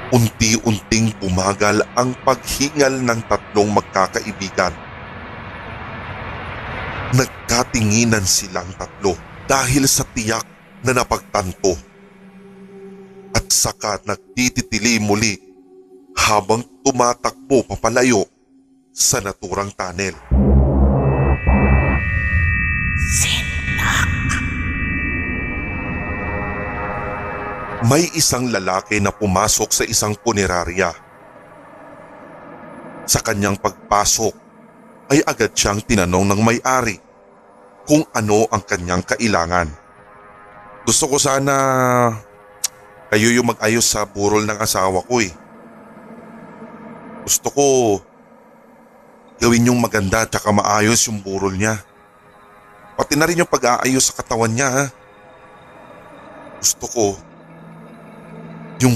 Unti-unting bumagal ang paghingal ng tatlong magkakaibigan. Nagkatinginan silang tatlo dahil sa tiyak na napagtanto. At saka nagtitili muli habang tumatakbo papalayo sa naturang tunnel. May isang lalaki na pumasok sa isang punerarya. Sa kanyang pagpasok ay agad siyang tinanong ng may-ari kung ano ang kanyang kailangan. Gusto ko sana kayo yung mag-ayos sa burol ng asawa ko eh. Gusto ko gawin yung maganda at saka maayos yung burol niya. Pati na rin yung pag-aayos sa katawan niya ha. Gusto ko yung